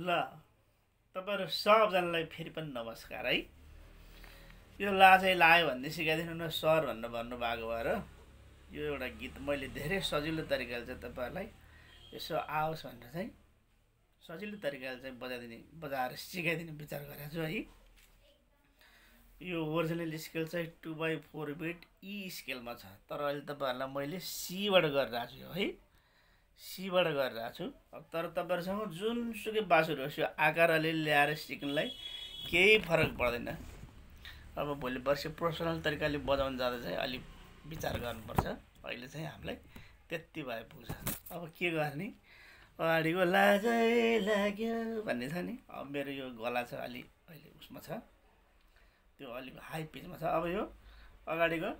ल तपाईहरु सबजनालाई फेरि पनि नमस्कार है। यो लाजै लायो भन्ने सिकाइदिनु न सर भनेर भन्नुभएको भएर यो एउटा गीत मैले धेरै सजिलो तरिकाले चाहिँ तपाईहरुलाई यसो आओस् भनेर चाहिँ सजिलो तरिकाले चाहिँ बजाएर सिकाइदिने विचार गरेको छु है। यो ओरिजिनल स्केल चाहिँ 2/4 बिट ई स्केलमा छ, तर अहिले तपाईहरुलाई मैले सी बाट गरिरहेको छु है, सी बाट गरिरहेको छु। तर तपाईहरुसँग जुनसुकै बाँसुरी होस् यो आकार अलिअलि ल्याएर सिक्नलाई केही फरक पर्दैन। अब भोलि पर्सि प्रोफेसनल तरिकाले बजाउन जाँदा चाहिँ अलि विचार गर्नुपर्छ। अहिले चाहिँ हामीलाई त्यति भए पुग्छ। अब के गर्ने, अगाडिको लाजै लाग्यो भन्ने छ नि, अब मेरो यो गला छ अलि अहिले उसमा छ, त्यो अलिक हाई पिचमा छ। अब यो अगाडिको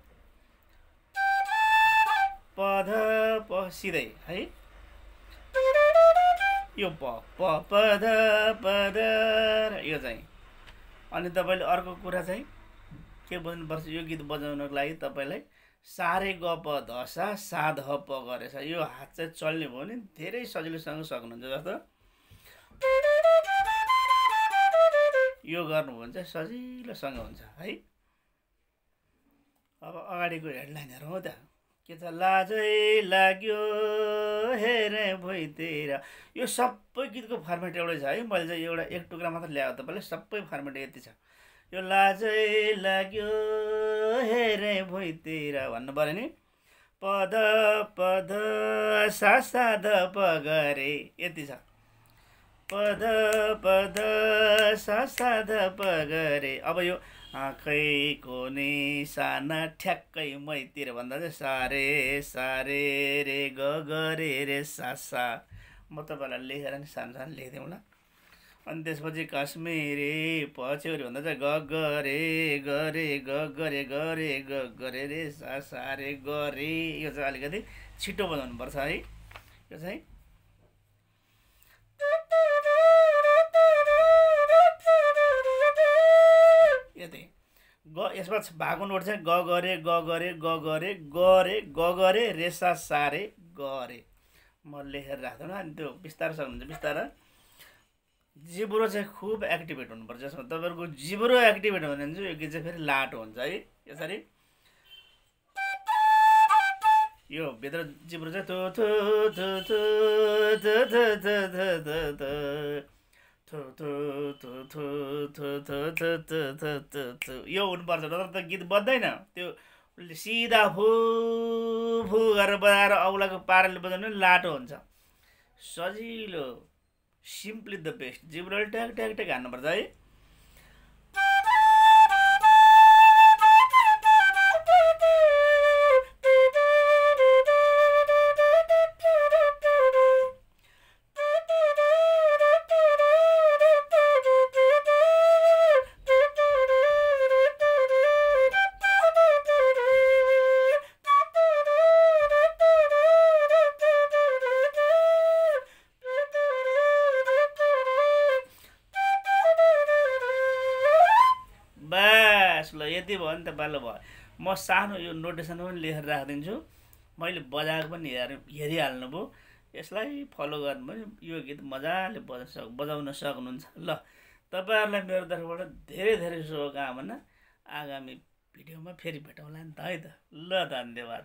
पध प सिधै है, यो प पध पध यो चाहिँ। अनि तपाईले अर्को कुरा चाहिँ के बुझ्नुपर्छ, यो गीत बजाउनको लागि तपाईलाई सारे ग प ध सा सा ध प गरेछ यो हात चाहिँ चल्ने भयो भने धेरै सजिलोसँग सक्नुहुन्छ। जस्तो यो गर्नुभयो भने चाहिँ सजिलोसँग हुन्छ है। अब अगाडिको हेडलाइनहरु हो त के छ, लाजै लाग्यो हेरे भुइँतिर। यो सबै गीतको फर्मेट एउटै छ है, मैले चाहिँ एउटा एक टुक्रा मात्र ल्याएको, तपाईले सबै फर्मेट यति छ। यो लाजै लाग्यो हेरे भुइँतिर भन्नु पर्यो नि, पद पद सा सा ध प गरे यति छ, पद पद सा सा ध प गरे। अब यो आँखैको निशाना ठ्याक्कै मैतिर भन्दा चाहिँ सारे सारे रे ग गरे रे सा सा। म तपाईहरुलाई लेखेर नि सानो सानो लेखिदिउँ ल। अनि त्यसपछि काश्मीरी पछ्यौरी भन्दा चाहिँ ग गरे गरे ग गरे गरे ग गरे रे सा सा रे गरे। यो चाहिँ अलिकति छिटो बजाउनु पर्छ है। यो चाहिँ यति ग, यसमा भएको नोट चाहिँ ग गरे ग गरे ग गरे गरे ग गरे रे सा सा रे गरे। म लेखेर राख्दैन, अनि त्यो बिस्तारै सक्नुहुन्छ बिस्तारै। जिब्रो चाहिँ खुब एक्टिभेट हुनुपर्छ। यसमा तपाईहरुको जिब्रो एक्टिभेट हो भने चाहिँ यो गीत चाहिँ फेरि लाटो हुन्छ है। यसरी यो भित्र जिब्रो चाहिँ थु थु थु थु थु थु थु थु थु थु थु थु थु थु थु थु थु यो हुनुपर्छ, नत्र त गीत बज्दैन। त्यो सिधा फु फु गरेर बजाएर औलाको पाराले बजाउनु लाटो हुन्छ। सजिलो, सिम्पली द बेस्ट। जिब्रो ट्याक ट्याक ट्याक हान्नुपर्छ है। ल यति भयो नि त बालो भयो। म सानो यो नोटेसन पनि लेखेर राखिदिन्छु, मैले बजाएको पनि हेरिहाल्नुभयो। यसलाई फलो गर्नुभयो यो गीत मजाले बजाउन सक्नुहुन्छ। ल तपाईहरुलाई मेरो तर्फबाट धेरै धेरै शुभकामना। आगामी भिडियोमा फेरि भेटौँला नि त है त। ल धन्यवाद।